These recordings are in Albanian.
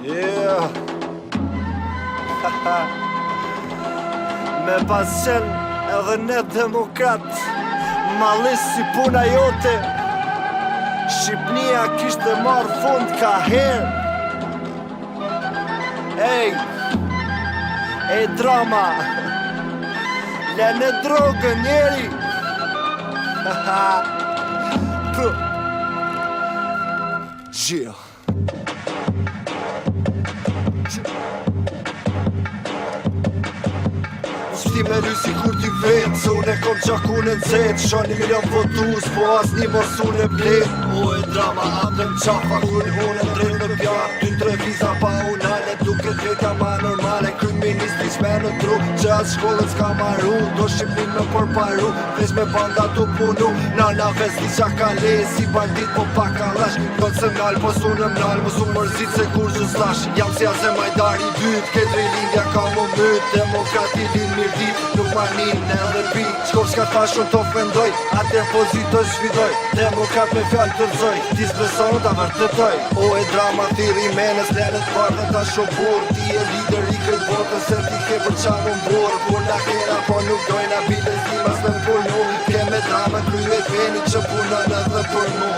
Yeah. Me pas qen edhe ne demokrat, malis si puna jote, Shqipnia kishte marrë fund ka her. Ej drama, lene drogën njeri. Gjio Shti me lysi kur t'i vetë, se unë e kom qakun e nëzet. Shani milion votus, po as një mosun e blet. O e drama, atëm qafa, kur unë e drejnë në pjarë. 2-3 viza pa unale, duke drejta ma normale. Kryeministri shme në tru, që as shkollën s'ka maru. Do Shqipnin me përparu, veç me banda t'u punu. Nana vesti qa ka le, si bandit po pa ka lash. Konë se m'nal, po s'unë m'nal, mos u mërzit se kur që slash. Jam si aze majdari dyt, ketri lindja ka më myt. Demokrati lin mirë dit, nuk ma nin edhe pi. Shkov s'ka ta shumë t'ofendoj, atër pozitoj shvidoj. Demokrat me fjallë të rëzoj, ti s'beson t'a vërtetoj. O e drama thiri menes, lenet bardhen t'a shobur. Ti e lider i krejt botën, se ti ke për qa më mbor. Puna kera po nuk dojna biles timas me punu. Keme drama kryet veni që punan edhe për mu.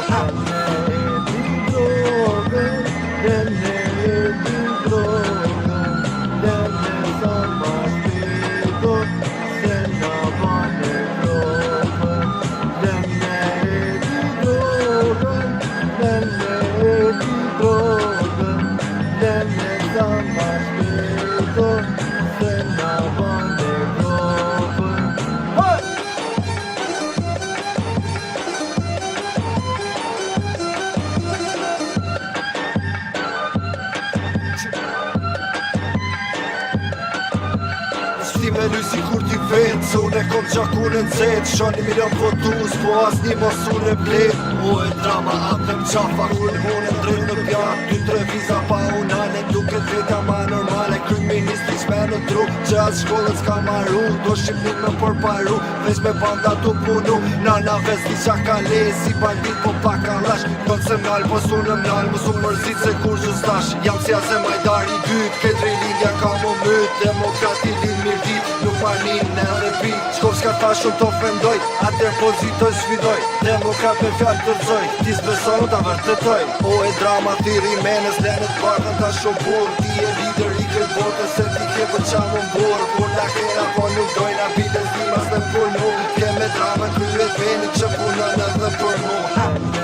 Shti me lysi kur t'i vetë, se unë e kom qakun e nëzet. Shani milion votus, po as një mosun e blet. O e drama, atëm qafa, kur unë e drejnë në pjarë. 2-3 viza pa unale, duke drejta ma normale. Kryeministri shme në tru, që as shkollën s'ka maru. Do Shqipnin me përparu, veç me banda t'u punu. Nana vesti qa ka le, si bandit po pa ka lash. Konë se m'nal, po s'unë m'nal, mos u mërzit se kur që slash. Jam si aze majdari dyt, ketri lindja ka më myt. Demokrati lin mirë dit, nuk ma nin edhe pi. Shkov s'ka ta shumë t'ofendoj, atër pozitoj shvidoj. Demokrat me fjallë të rëzoj, ti s'beson t'a vërtetoj. O e drama thiri menes, lenet bardhen t'a shobur. Ti e lider i krejt botën, se ti ke për qa më mbor. Puna kera po nuk dojna biles timas me punu. Keme drama kryet veni që punan edhe për mu.